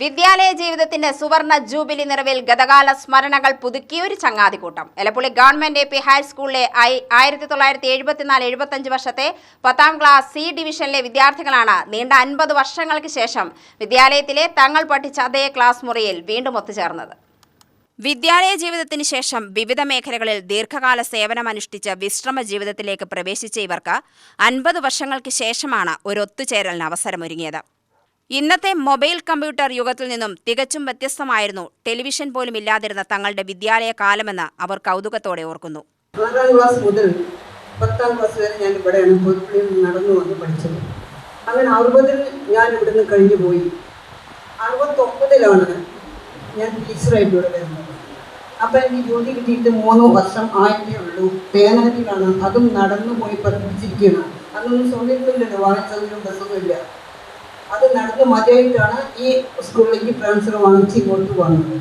വിദ്യാലയ ജീവിതത്തിന്റെ സുവർണ ജൂബിലി നിറവിൽ ഗതകാല സ്മരണകൾ പുതുക്കിയൊരു ചങ്ങാതിക്കൂട്ടം. എലപ്പുള്ളി ഗവൺമെന്റ് AP ഹൈസ്കൂളിലെ 1974-75 വർഷത്തെ 10ാം ക്ലാസ് C ഡിവിഷനിലെ വിദ്യാർത്ഥികളാണ് നീണ്ട 50 വർഷങ്ങൾക്ക് ശേഷം വിദ്യാലയത്തിലെ തങ്ങൾ പഠിച്ച അതേ ക്ലാസ് മുറിയിൽ വീണ്ടും ഒത്തുചേർന്നത്. വിദ്യാലയ ജീവിതത്തിന് ശേഷം വിവിധ മേഖലകളിൽ ദീർഘകാല സേവനമനുഷ്ഠിച്ച വിശ്രമ ജീവിതത്തിലേക്ക് പ്രവേശിച്ച ഇവർക്ക് 50 വർഷങ്ങൾക്ക് ശേഷമാണ് ഒരു ഒത്തുചേരലിന് അവസരമൊരുങ്ങിയത്. ഇന്നത്തെ മൊബൈൽ കമ്പ്യൂട്ടർ യുഗത്തിൽ നിന്നും തികച്ചും വ്യത്യസ്തമായിരുന്നു ടെലിവിഷൻ പോലും ഇല്ലാതിരുന്ന തങ്ങളുടെ വിദ്യാലയ കാലമെന്ന് അവർ കൗതുകത്തോടെ ഓർക്കുന്നു. 6ാം ക്ലാസ് മുതൽ 10ാം ക്ലാസ് വരെ ഞാൻ ഇവിടെയാണ് കോഴിപ്പള്ളിയിൽ നടന്നു വന്ന് പഠിച്ചത്. അങ്ങനെ 60-ൽ ഞാൻ ഇവിടുന്ന് കഴിഞ്ഞു പോയി. 69-ലാണ് ഞാൻ ടീച്ചറായിട്ട് ഇവിടെ വരുന്നത്. അപ്പം എനിക്ക് ജോലി കിട്ടിയിട്ട് 3 വർഷം ആയിട്ടേ ഉള്ളൂ. തേനാറ്റിലാണ്, അതും നടന്നു പോയി പഠിപ്പിച്ചിരിക്കുകയാണ്. അതൊന്നും സൗകര്യമില്ലല്ലോ, വാഹന സൗകര്യം ബസ്സൊന്നും ഇല്ല. അത് നടന്നു മതിയായിട്ടാണ് ഈ സ്കൂളിലേക്ക് ട്രാൻസ്ഫർ വാങ്ങിച്ച് ഇങ്ങോട്ട് വന്നത്.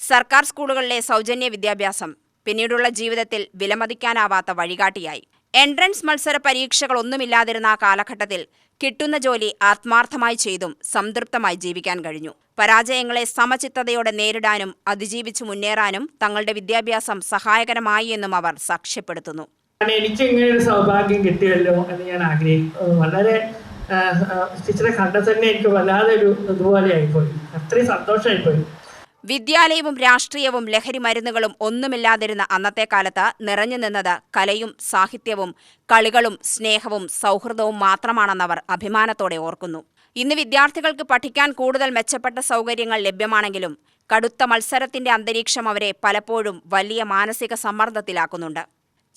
സർക്കാർ സ്കൂളുകളിലെ സൗജന്യ വിദ്യാഭ്യാസം പിന്നീടുള്ള ജീവിതത്തിൽ വിലമതിക്കാനാവാത്ത വഴികാട്ടിയായി. എൻട്രൻസ് മത്സര പരീക്ഷകളൊന്നുമില്ലാതിരുന്ന ആ കാലഘട്ടത്തിൽ കിട്ടുന്ന ജോലി ആത്മാർത്ഥമായി ചെയ്തും സംതൃപ്തമായി ജീവിക്കാൻ കഴിഞ്ഞു. പരാജയങ്ങളെ സമചിത്തതയോടെ നേരിടാനും അതിജീവിച്ചു മുന്നേറാനും തങ്ങളുടെ വിദ്യാഭ്യാസം സഹായകരമായി എന്നും അവർ സാക്ഷ്യപ്പെടുത്തുന്നു. എനിക്ക് ഇങ്ങനെ ഒരു സൗഭാഗ്യം കിട്ടിയല്ലോ എന്ന് ഞാൻ ആഗ്രഹിക്കുന്നു. വളരെ ടീച്ചറെ കണ്ടാൽ തന്നെ എനിക്ക് വല്ലാതെ ഒരു ഇതുപോലെ ആയിപ്പോയി. അത്രയും സന്തോഷമായിപ്പോയി. വിദ്യാലയവും രാഷ്ട്രീയവും ലഹരി മരുന്നുകളും ഒന്നുമില്ലാതിരുന്ന അന്നത്തെ കാലത്ത് നിറഞ്ഞു നിന്നത് കലയും സാഹിത്യവും കളികളും സ്നേഹവും സൗഹൃദവും മാത്രമാണെന്നവർ അഭിമാനത്തോടെ ഓർക്കുന്നു. ഇന്ന് വിദ്യാർത്ഥികൾക്ക് പഠിക്കാൻ കൂടുതൽ മെച്ചപ്പെട്ട സൗകര്യങ്ങൾ ലഭ്യമാണെങ്കിലും കടുത്ത മത്സരത്തിന്റെ അന്തരീക്ഷം അവരെ പലപ്പോഴും വലിയ മാനസിക സമ്മർദ്ദത്തിലാക്കുന്നുണ്ട്.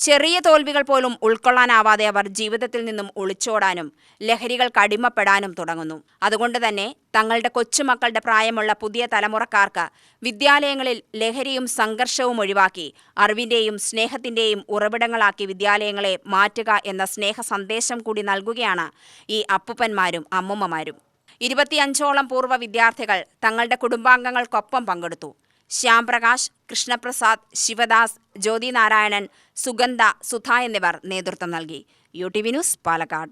ചെറിയ തോൽവികൾ പോലും ഉൾക്കൊള്ളാനാവാതെ അവർ ജീവിതത്തിൽ നിന്നും ഒളിച്ചോടാനും ലഹരികൾക്ക് അടിമപ്പെടാനും തുടങ്ങുന്നു. അതുകൊണ്ട് തന്നെ തങ്ങളുടെ കൊച്ചുമക്കളുടെ പ്രായമുള്ള പുതിയ തലമുറക്കാർക്ക് വിദ്യാലയങ്ങളിൽ ലഹരിയും സംഘർഷവും ഒഴിവാക്കി അറിവിന്റെയും സ്നേഹത്തിന്റെയും ഉറവിടങ്ങളാക്കി വിദ്യാലയങ്ങളെ മാറ്റുക എന്ന സ്നേഹ സന്ദേശം കൂടി നൽകുകയാണ് ഈ അപ്പൂപ്പന്മാരും അമ്മുമ്മമാരും. 25ഓളം പൂർവ്വ വിദ്യാർത്ഥികൾ തങ്ങളുടെ കുടുംബാംഗങ്ങൾക്കൊപ്പം പങ്കെടുത്തു. ശ്യാം പ്രകാശ്, കൃഷ്ണപ്രസാദ്, ശിവദാസ്, ജ്യോതി നാരായണൻ, സുഗന്ധ, സുധ എന്നിവർ നേതൃത്വം നൽകി. UTV news, Palakkad.